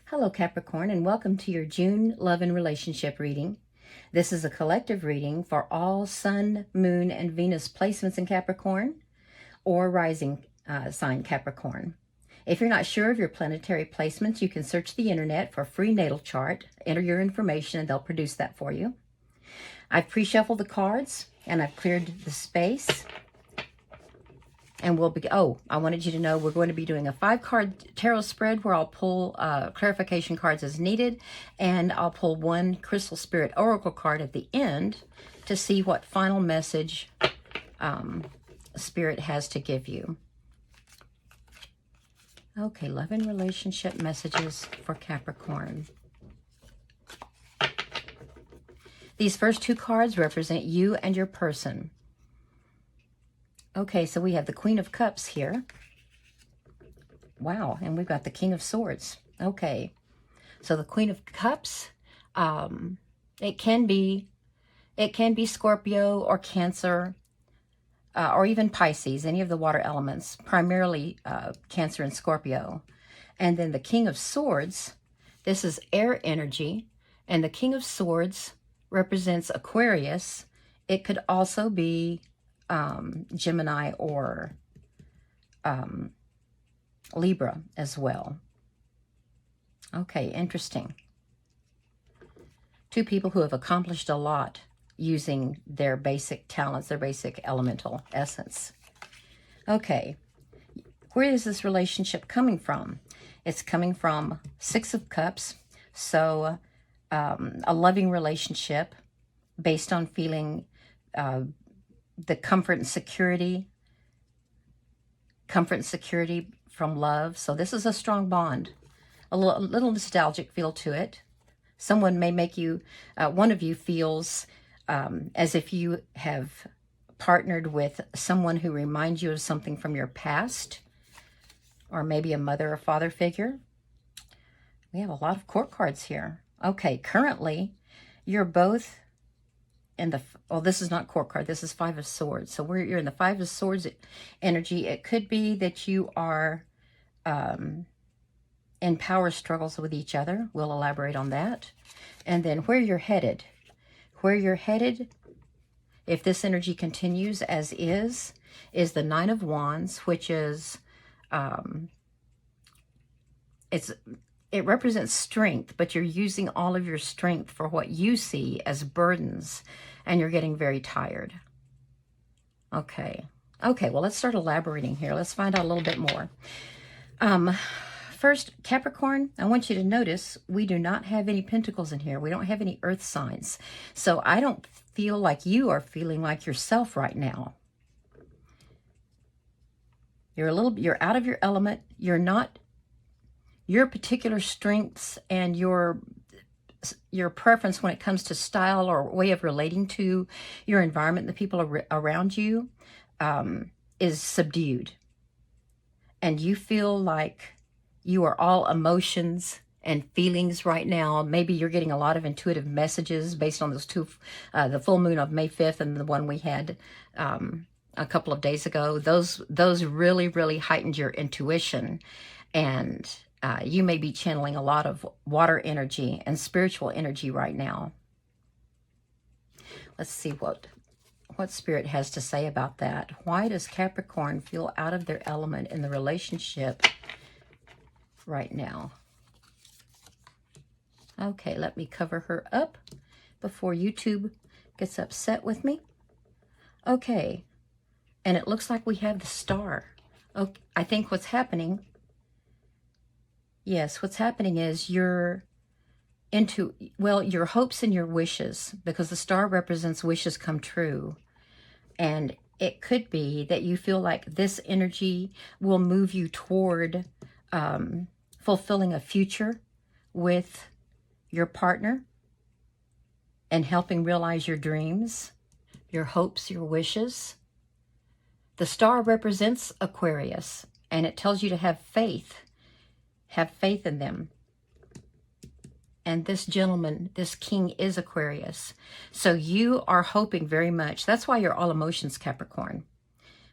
Hello, Capricorn, and welcome to your June love and relationship reading. This is a collective reading for all Sun, Moon, and Venus placements in Capricorn or rising sign Capricorn. If you're not sure of your planetary placements, you can search the internet for a free natal chart, enter your information, and they'll produce that for you. I've pre-shuffled the cards, and I've cleared the space. And I wanted you to know we're going to be doing a 5-card tarot spread where I'll pull clarification cards as needed, and I'll pull one Crystal Spirit Oracle card at the end to see what final message Spirit has to give you. Okay, love and relationship messages for Capricorn. These first 2 cards represent you and your person. Okay, so we have the Queen of Cups here. Wow, and we've got the King of Swords. Okay, so the Queen of Cups, it can be Scorpio or Cancer, or even Pisces, any of the water elements, primarily Cancer and Scorpio. And then the King of Swords, this is air energy, and the King of Swords represents Aquarius. It could also be Gemini or Libra as well. Okay, interesting. 2 people who have accomplished a lot using their basic talents, their basic elemental essence. Okay, where is this relationship coming from? It's coming from 6 of Cups, so a loving relationship based on feeling the comfort and security from love. So this is a strong bond, a little nostalgic feel to it. Someone may make you, one of you feels as if you have partnered with someone who reminds you of something from your past, or maybe a mother or father figure. We have a lot of court cards here. Okay, currently you're both in the, this is not court card, this is 5 of Swords. So you're in the 5 of Swords energy. It could be that you are in power struggles with each other. We'll elaborate on that. And then where you're headed, if this energy continues as is the 9 of Wands, which is, it represents strength, but you're using all of your strength for what you see as burdens, and you're getting very tired. Okay, well, let's start elaborating here. Let's find out a little bit more. First, Capricorn, I want you to notice we do not have any pentacles in here. We don't have any earth signs. So I don't feel like you are feeling like yourself right now. You're out of your element. You're not, your particular strengths and your preference when it comes to style or way of relating to your environment, the people around you, is subdued. And you feel like you are all emotions and feelings right now. Maybe you're getting a lot of intuitive messages based on those 2, the full moon of May 5th and the one we had a couple of days ago. Those really, really heightened your intuition, and you may be channeling a lot of water energy and spiritual energy right now. Let's see what Spirit has to say about that. Why does Capricorn feel out of their element in the relationship right now? Okay, let me cover her up before YouTube gets upset with me. Okay, and it looks like we have the Star. Okay, I think what's happening, yes, what's happening is your hopes and your wishes, because the Star represents wishes come true. And it could be that you feel like this energy will move you toward fulfilling a future with your partner and helping realize your dreams, your hopes, your wishes. The Star represents Aquarius, and it tells you to have faith. Have faith in them. And this gentleman, this king, is Aquarius. So you are hoping very much. That's why you're all emotions, Capricorn,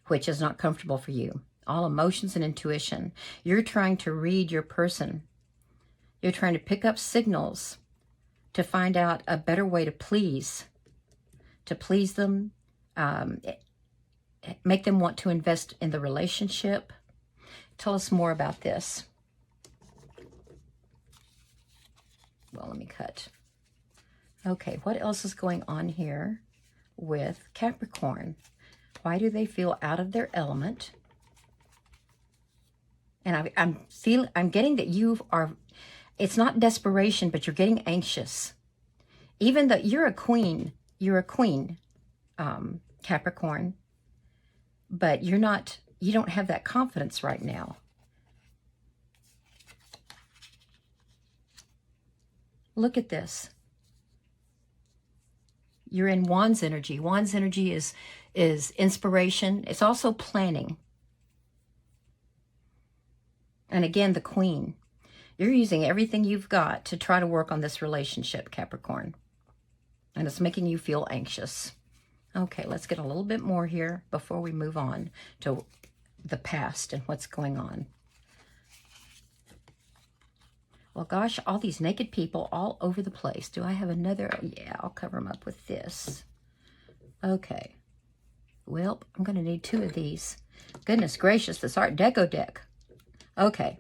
which is not comfortable for you. All emotions and intuition. You're trying to read your person You're trying to pick up signals to find out a better way to please them, make them want to invest in the relationship. Tell us more about this. Well, let me cut. Okay, what else is going on here with Capricorn? Why do they feel out of their element? And I'm getting that you are, it's not desperation, but you're getting anxious. Even though you're a queen, Capricorn, but you don't have that confidence right now. Look at this. You're in Wands energy. Wands energy is inspiration. It's also planning. And again, the Queen. You're using everything you've got to try to work on this relationship, Capricorn. And it's making you feel anxious. Okay, let's get a little bit more here before we move on to the past and what's going on. Well, gosh, all these naked people all over the place. Do I have another? Yeah, I'll cover them up with this. Okay. Well, I'm going to need 2 of these. Goodness gracious, this Art Deco deck. Okay.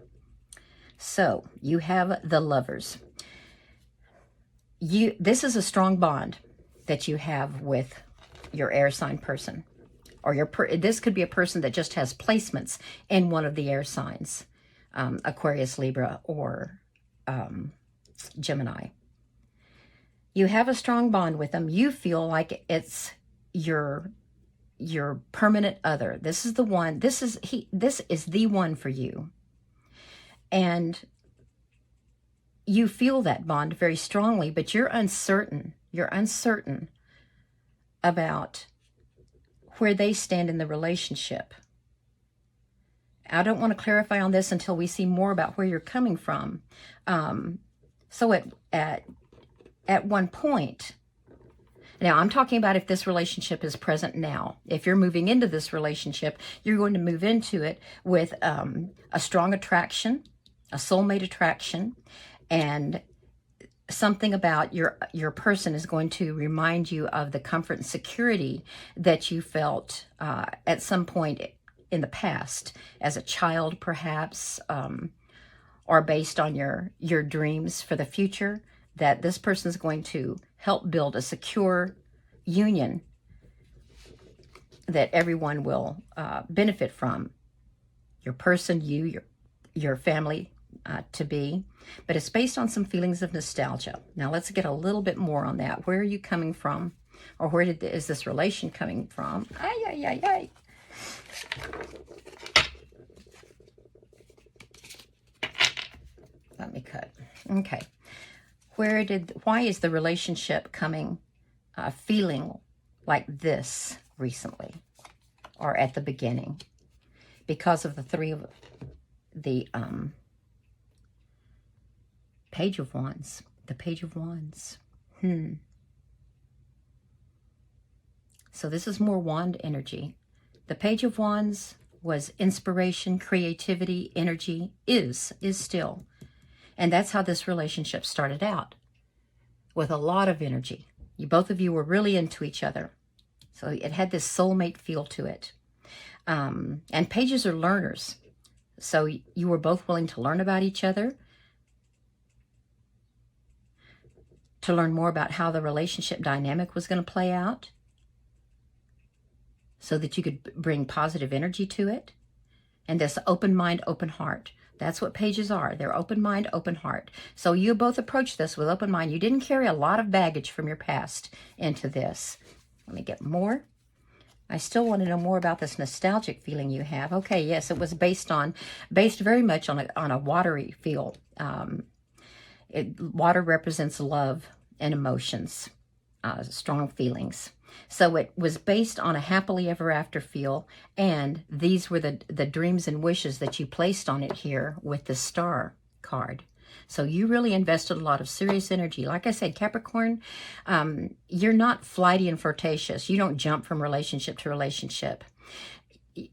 So, you have the Lovers. This is a strong bond that you have with your air sign person. Or this could be a person that just has placements in one of the air signs. Aquarius, Libra, or Gemini. You have a strong bond with them. You feel like it's your permanent other. This is the one. This is the one for you. And you feel that bond very strongly, but you're uncertain. You're uncertain about where they stand in the relationship. I don't want to clarify on this until we see more about where you're coming from. So at one point, now I'm talking about if this relationship is present now. If you're moving into this relationship, you're going to move into it with a strong attraction, a soulmate attraction, and something about your person is going to remind you of the comfort and security that you felt at some point in the past, as a child perhaps, or based on your dreams for the future, that this person is going to help build a secure union that everyone will benefit from. Your person, your family to be. But it's based on some feelings of nostalgia. Now let's get a little bit more on that. Where are you coming from? Or where is this relation coming from? Ay, ay, ay, ay. Let me cut. Okay. Why is the relationship coming, feeling like this recently or at the beginning? Because of the Page of Wands. The Page of Wands. So this is more wand energy. The Page of Wands was inspiration, creativity, energy, is still. And that's how this relationship started out, with a lot of energy. Both of you were really into each other. So it had this soulmate feel to it. And pages are learners. So you were both willing to learn about each other, to learn more about how the relationship dynamic was going to play out, so that you could bring positive energy to it. And this open mind, open heart. That's what pages are. They're open mind, open heart. So you both approach this with open mind. You didn't carry a lot of baggage from your past into this. Let me get more. I still want to know more about this nostalgic feeling you have. Okay, yes, it was based very much on a watery feel. Water represents love and emotions, strong feelings. So it was based on a happily ever after feel, and these were the dreams and wishes that you placed on it here with the star card. So you really invested a lot of serious energy. Like I said, Capricorn, you're not flighty and flirtatious. You don't jump from relationship to relationship.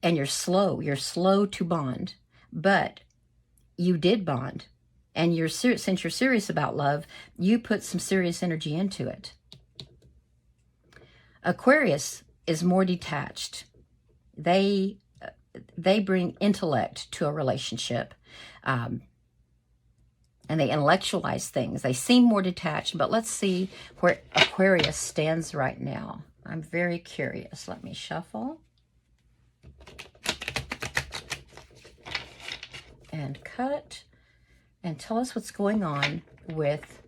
And you're slow. You're slow to bond. But you did bond. And since you're serious about love, you put some serious energy into it. Aquarius is more detached. They bring intellect to a relationship. And they intellectualize things. They seem more detached, but let's see where Aquarius stands right now. I'm very curious. Let me shuffle and cut and tell us what's going on with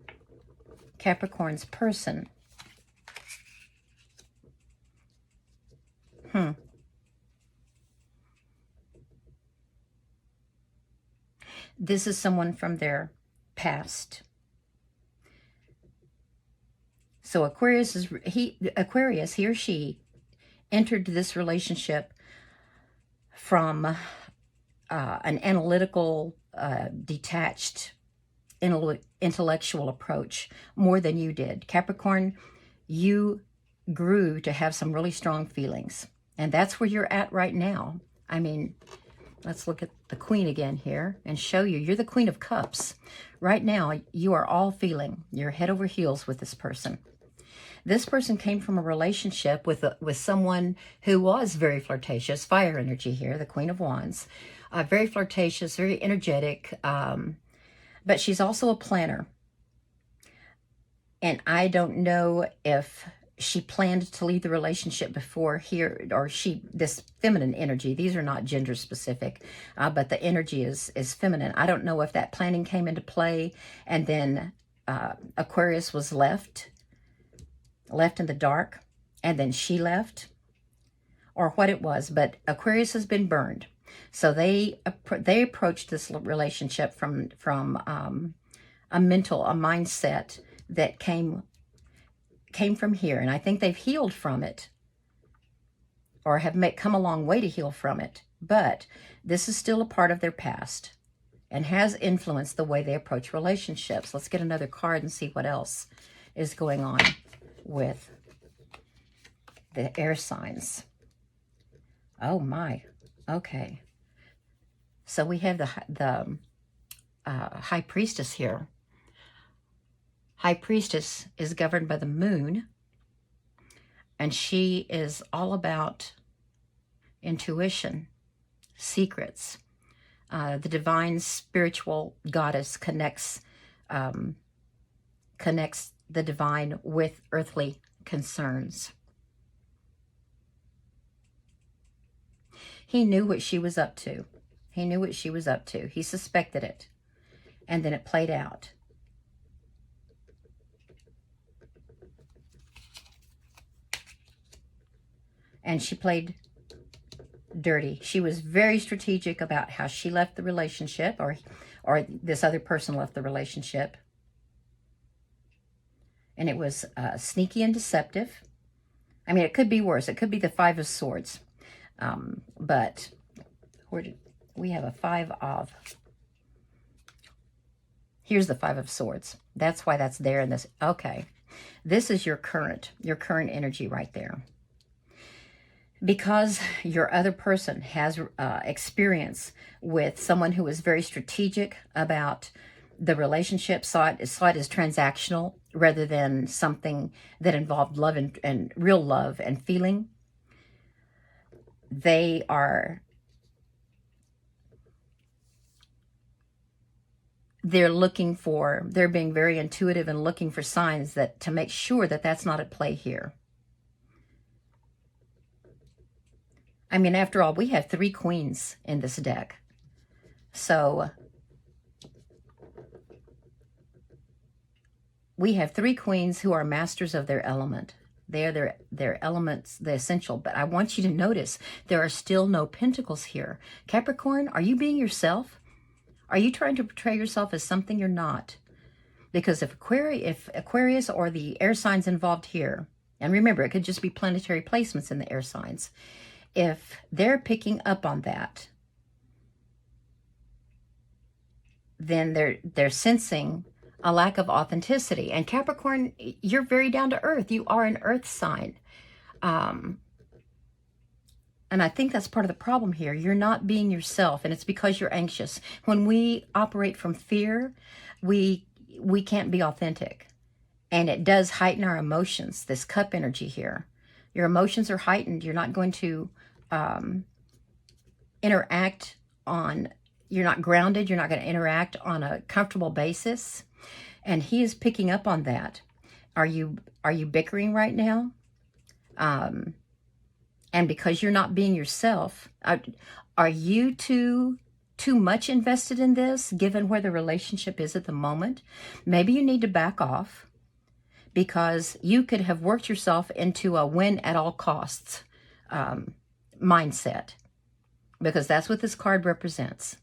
Capricorn's person. This is someone from their past. So Aquarius, he or she entered this relationship from an analytical, detached, intellectual approach more than you did. Capricorn, you grew to have some really strong feelings. And that's where you're at right now. I mean, let's look at the Queen again here and show you. You're the Queen of Cups. Right now, you are all feeling. You're head over heels with this person. This person came from a relationship with someone who was very flirtatious, fire energy here, the Queen of Wands. Very flirtatious, very energetic, but she's also a planner. And I don't know if she planned to leave the relationship before here, or this feminine energy, these are not gender specific, but the energy is feminine. I don't know if that planning came into play and then Aquarius was left in the dark and then she left, or what it was, but Aquarius has been burned. So they approached this relationship from a mindset that came from here, and I think they've healed from it, or have come a long way to heal from it. But this is still a part of their past, and has influenced the way they approach relationships. Let's get another card and see what else is going on with the air signs. Oh my, okay. So we have the High Priestess here. High Priestess is governed by the moon, and she is all about intuition, secrets. The divine spiritual goddess connects the divine with earthly concerns. He knew what she was up to. He knew what she was up to. He suspected it. And then it played out. And she played dirty. She was very strategic about how she left the relationship, or this other person left the relationship. And it was sneaky and deceptive. I mean, it could be worse. It could be the Five of Swords. But we have a Five of... Here's the Five of Swords. That's why that's there in this. Okay. This is your current energy right there. Because your other person has experience with someone who is very strategic about the relationship, saw it as transactional rather than something that involved love and real love and feeling. They're being very intuitive and looking for signs to make sure that that's not at play here. I mean, after all, we have 3 queens in this deck. So we have 3 queens who are masters of their element. They are their elements, the essential. But I want you to notice there are still no pentacles here. Capricorn, are you being yourself? Are you trying to portray yourself as something you're not? Because if Aquarius or the air signs involved here, and remember, it could just be planetary placements in the air signs, if they're picking up on that, then they're sensing a lack of authenticity. And Capricorn, you're very down to earth. You are an earth sign. And I think that's part of the problem here. You're not being yourself, and it's because you're anxious. When we operate from fear, we can't be authentic. And it does heighten our emotions, this cup energy here. Your emotions are heightened. You're not going to interact on, you're not grounded. You're not going to interact on a comfortable basis. And he is picking up on that. Are you bickering right now? And because you're not being yourself, are you too much invested in this, given where the relationship is at the moment? Maybe you need to back off, because you could have worked yourself into a win at all costs mindset, because that's what this card represents.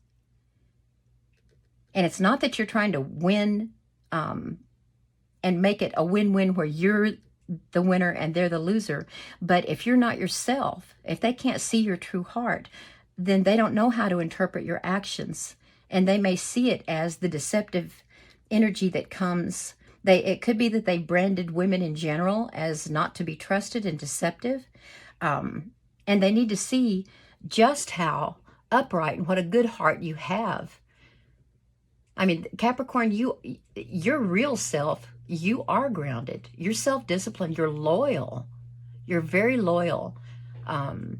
And it's not that you're trying to win and make it a win-win where you're the winner and they're the loser. But if you're not yourself, if they can't see your true heart, then they don't know how to interpret your actions. And they may see it as the deceptive energy that comes. It could be that they branded women in general as not to be trusted and deceptive. And they need to see just how upright and what a good heart you have. I mean, Capricorn, your real self, you are grounded. You're self-disciplined. You're loyal. You're very loyal. And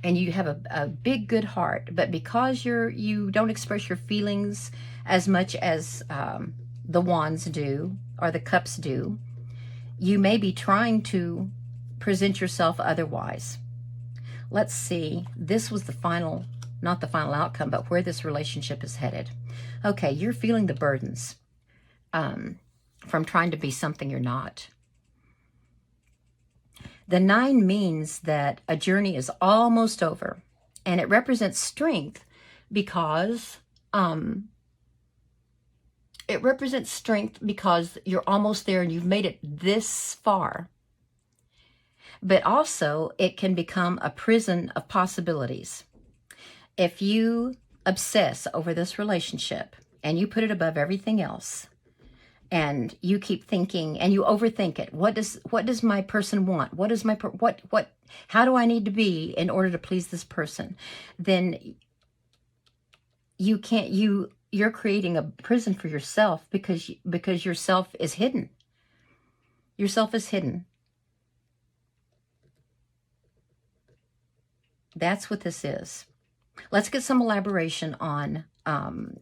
you have a big, good heart. But because you don't express your feelings as much as the wands do or the cups do, you may be trying to present yourself otherwise. Let's see. This was the final, not the final outcome, but where this relationship is headed. Okay, you're feeling the burdens from trying to be something you're not. The 9 means that a journey is almost over, and it represents strength because you're almost there and you've made it this far. But also, it can become a prison of possibilities. If you obsess over this relationship and you put it above everything else, and you keep thinking and you overthink it, what does my person want? What is how do I need to be in order to please this person? Then you're creating a prison for yourself because yourself is hidden. Yourself is hidden. That's what this is. Let's get some elaboration on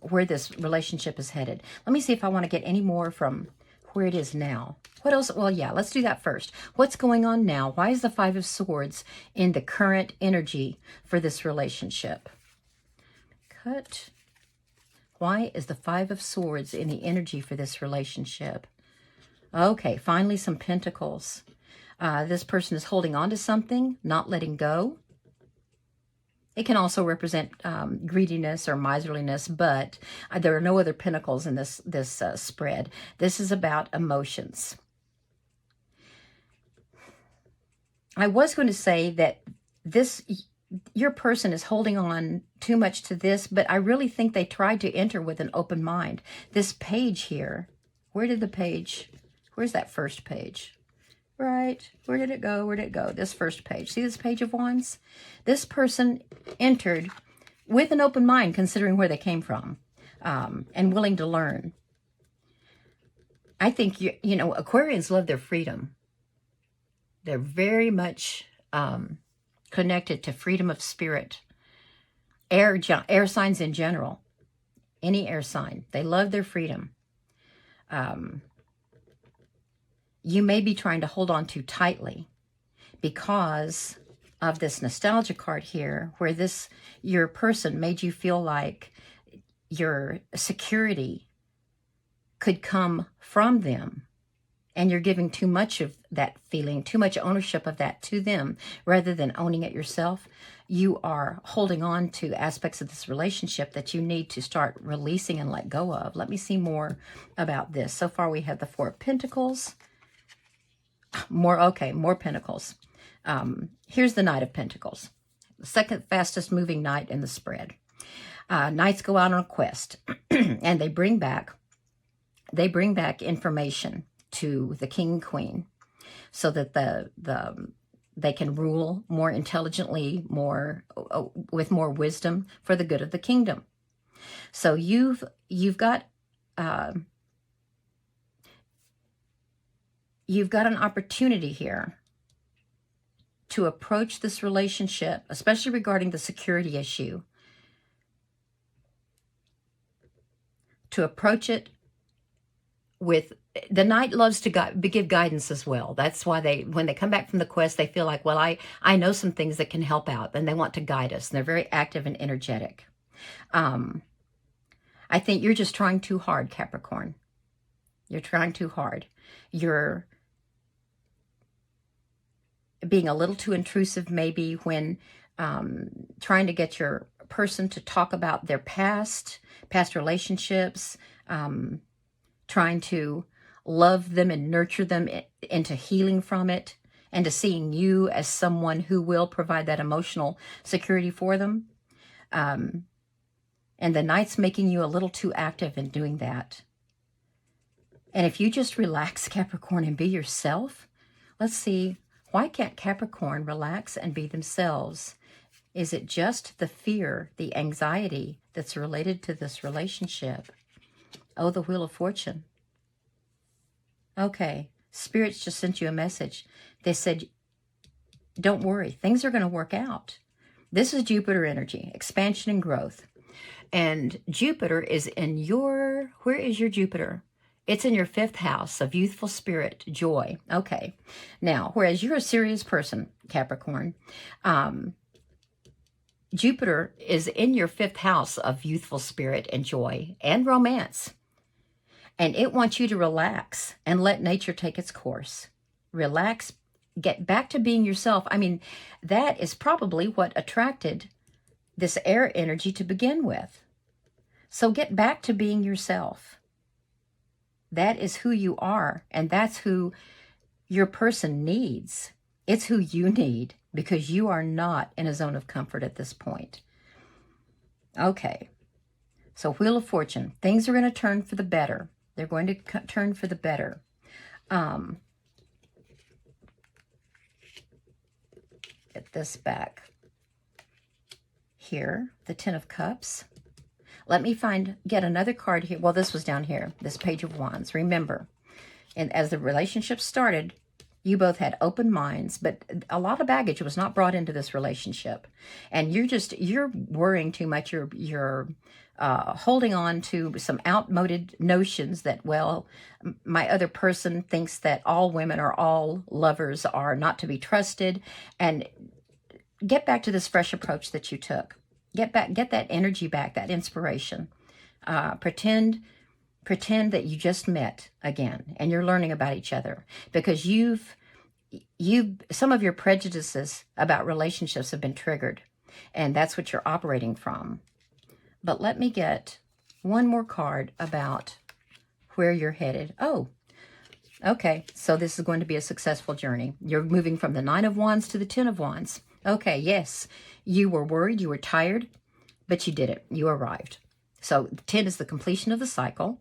where this relationship is headed. Let me see if I want to get any more from where it is now. What else? Well, yeah, let's do that first. What's going on now? Why is the 5 of Swords in the current energy for this relationship? Cut. Why is the 5 of Swords in the energy for this relationship? Okay, finally some Pentacles. This person is holding on to something, not letting go. It can also represent greediness or miserliness, but there are no other pentacles in this spread. This is about emotions. I was going to say that your person is holding on too much to this, but I really think they tried to enter with an open mind. This page here, where's that first page? Right, where did it go? Where did it go? This first page. See this Page of Wands? This person entered with an open mind, considering where they came from, and willing to learn. I think, Aquarians love their freedom. They're very much connected to freedom of spirit. Air signs in general, any air sign, they love their freedom. You may be trying to hold on too tightly because of this nostalgia card here, where your person made you feel like your security could come from them, and you're giving too much of that feeling, too much ownership of that to them, rather than owning it yourself. You are holding on to aspects of this relationship that you need to start releasing and let go of. Let me see more about this. So far we have the 4 of Pentacles. More Pentacles. Here's the Knight of Pentacles, the second fastest moving knight in the spread. Knights go out on a quest, and they bring back information to the king and queen, so that the They can rule more intelligently, with more wisdom for the good of the kingdom. So you've got uh, you've got an opportunity here to approach this relationship, especially regarding the security issue, to approach it with the knight loves to give guidance as well. That's why when they come back from the quest, they feel like, well, I know some things that can help out, and they want to guide us, and they're very active and energetic. I think you're just trying too hard, Capricorn. You're trying too hard. You're being a little too intrusive maybe when trying to get your person to talk about their past relationships, trying to love them and nurture them into healing from it, and to seeing you as someone who will provide that emotional security for them. And the knight's making you a little too active in doing that. And if you just relax, Capricorn, and be yourself, let's see, why can't Capricorn relax and be themselves? Is it just the fear, the anxiety that's related to this relationship? Oh, the Wheel of Fortune. Okay, Spirits just sent you a message. They said, don't worry, things are going to work out. This is Jupiter energy, expansion and growth. And Jupiter is in where is your Jupiter? It's in your 5th house of youthful spirit, joy. Okay. Now, whereas you're a serious person, Capricorn, Jupiter is in your 5th house of youthful spirit and joy and romance. And it wants you to relax and let nature take its course. Relax, get back to being yourself. I mean, that is probably what attracted this air energy to begin with. So get back to being yourself. That is who you are, and that's who your person needs. It's who you need, because you are not in a zone of comfort at this point. Okay, so Wheel of Fortune. Things are going to turn for the better. They're going to turn for the better. Get this back. Here, the 10 of Cups. Let me get another card here. Well, this was down here, this Page of Wands. Remember, and as the relationship started, you both had open minds, but a lot of baggage was not brought into this relationship. And you're worrying too much. You're holding on to some outmoded notions that, well, my other person thinks that all women or all lovers are not to be trusted. And get back to this fresh approach that you took. Get that energy back, that inspiration. Pretend that you just met again and you're learning about each other, because some of your prejudices about relationships have been triggered, and that's what you're operating from. But let me get one more card about where you're headed. Oh, okay. So this is going to be a successful journey. You're moving from the 9 of Wands to the 10 of Wands. Okay, yes, you were worried, you were tired, but you did it. You arrived. So 10 is the completion of the cycle.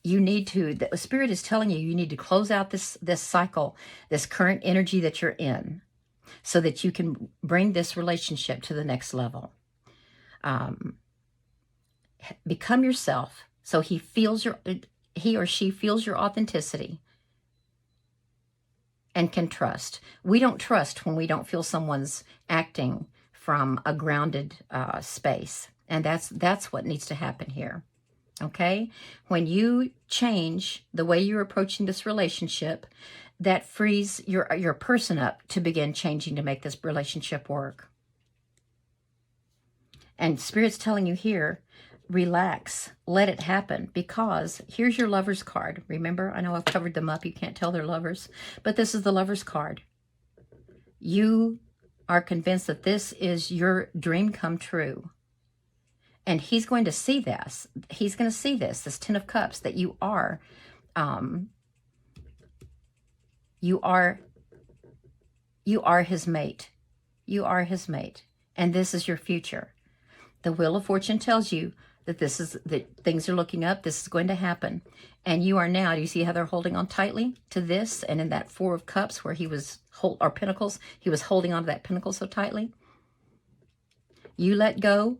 The Spirit is telling you need to close out this cycle, this current energy that you're in, so that you can bring this relationship to the next level. Become yourself, so he or she feels your authenticity and can trust. We don't trust when we don't feel someone's acting from a grounded space. And that's what needs to happen here. Okay? When you change the way you're approaching this relationship, that frees your person up to begin changing to make this relationship work. And Spirit's telling you here, relax, let it happen, because here's your Lover's card. Remember, I know I've covered them up. You can't tell they're lovers, but this is the Lover's card. You are convinced that this is your dream come true. And he's going to see this. He's going to see this 10 of Cups, that you are his mate. You are his mate. And this is your future. The Wheel of Fortune tells you, that things are looking up. This is going to happen. And you are now, do you see how they're holding on tightly to this? And in that Four of Cups where he was, or Pentacles, he was holding on to that Pentacle so tightly. You let go,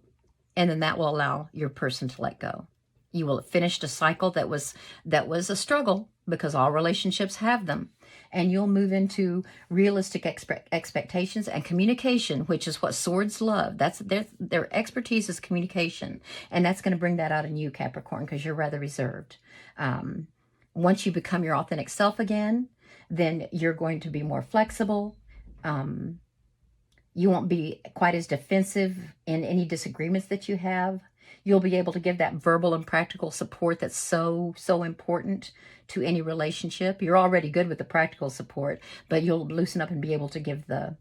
and then that will allow your person to let go. You will have finished a cycle that was a struggle, because all relationships have them. And you'll move into realistic expectations and communication, which is what swords love. That's their expertise is communication. And that's going to bring that out in you, Capricorn, because you're rather reserved. Once you become your authentic self again, then you're going to be more flexible. You won't be quite as defensive in any disagreements that you have. You'll be able to give that verbal and practical support that's so important to any relationship. You're already good with the practical support, but you'll loosen up and be able to give the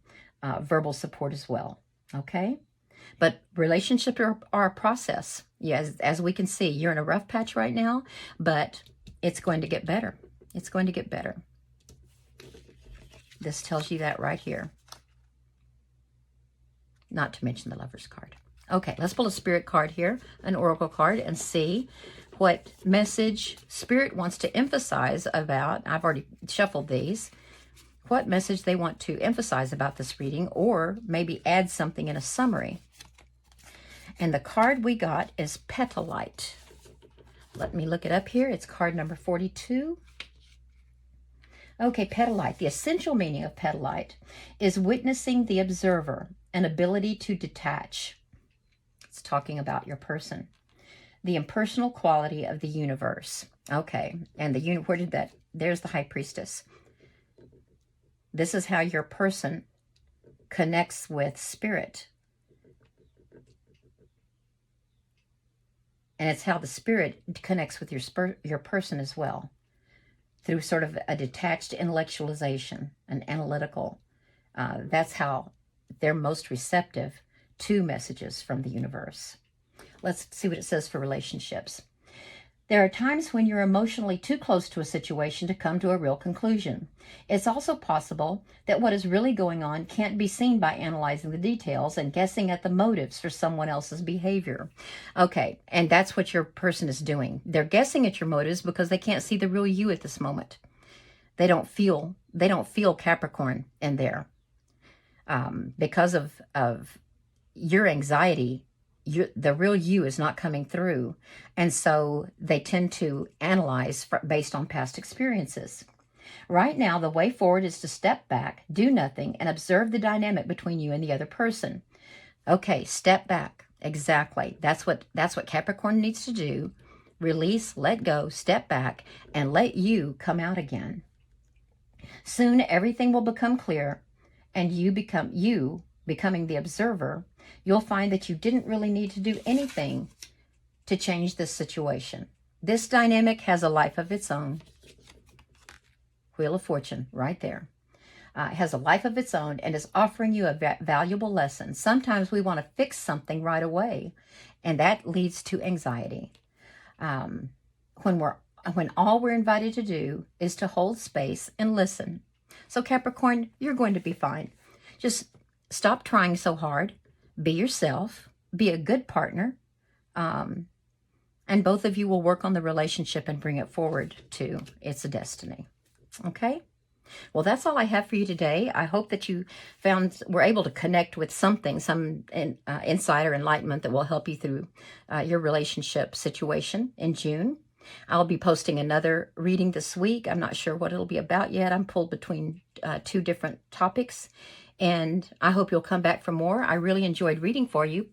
verbal support as well, okay? But relationships are a process. Yes, as we can see, you're in a rough patch right now, but it's going to get better. It's going to get better. This tells you that right here. Not to mention the Lover's card. Okay, let's pull a Spirit card here, an Oracle card, and see what message Spirit wants to emphasize about. I've already shuffled these. What message they want to emphasize about this reading, or maybe add something in a summary. And the card we got is Petalite. Let me look it up here. It's card number 42. Okay, Petalite. The essential meaning of Petalite is witnessing the observer, an ability to detach. It's talking about your person. The impersonal quality of the universe. Okay, and where did that? There's the High Priestess. This is how your person connects with Spirit. And it's how the Spirit connects with your person as well, through sort of a detached intellectualization, an analytical. That's how they're most receptive to messages from the universe. Let's see what it says for relationships. There are times when you're emotionally too close to a situation to come to a real conclusion. It's also possible that what is really going on can't be seen by analyzing the details and guessing at the motives for someone else's behavior. Okay, and that's what your person is doing. They're guessing at your motives because they can't see the real you at this moment. They don't feel Capricorn in there. Because of your anxiety, the real you is not coming through. And so they tend to analyze based on past experiences. Right now, the way forward is to step back, do nothing, and observe the dynamic between you and the other person. Okay, step back. Exactly. That's what Capricorn needs to do. Release, let go, step back, and let you come out again. Soon, everything will become clear, and becoming the observer, you'll find that you didn't really need to do anything to change this situation. This dynamic has a life of its own. Wheel of Fortune, right there. It has a life of its own and is offering you a valuable lesson. Sometimes we want to fix something right away, and that leads to anxiety. When all we're invited to do is to hold space and listen. So Capricorn, you're going to be fine. Just stop trying so hard. Be yourself. Be a good partner. And both of you will work on the relationship and bring it forward to its destiny. Okay? Well, that's all I have for you today. I hope that you were able to connect with something, some insight or enlightenment that will help you through your relationship situation in June. I'll be posting another reading this week. I'm not sure what it'll be about yet. I'm pulled between two different topics, and I hope you'll come back for more. I really enjoyed reading for you.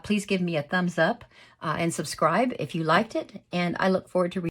Please give me a thumbs up and subscribe if you liked it, and I look forward to reading.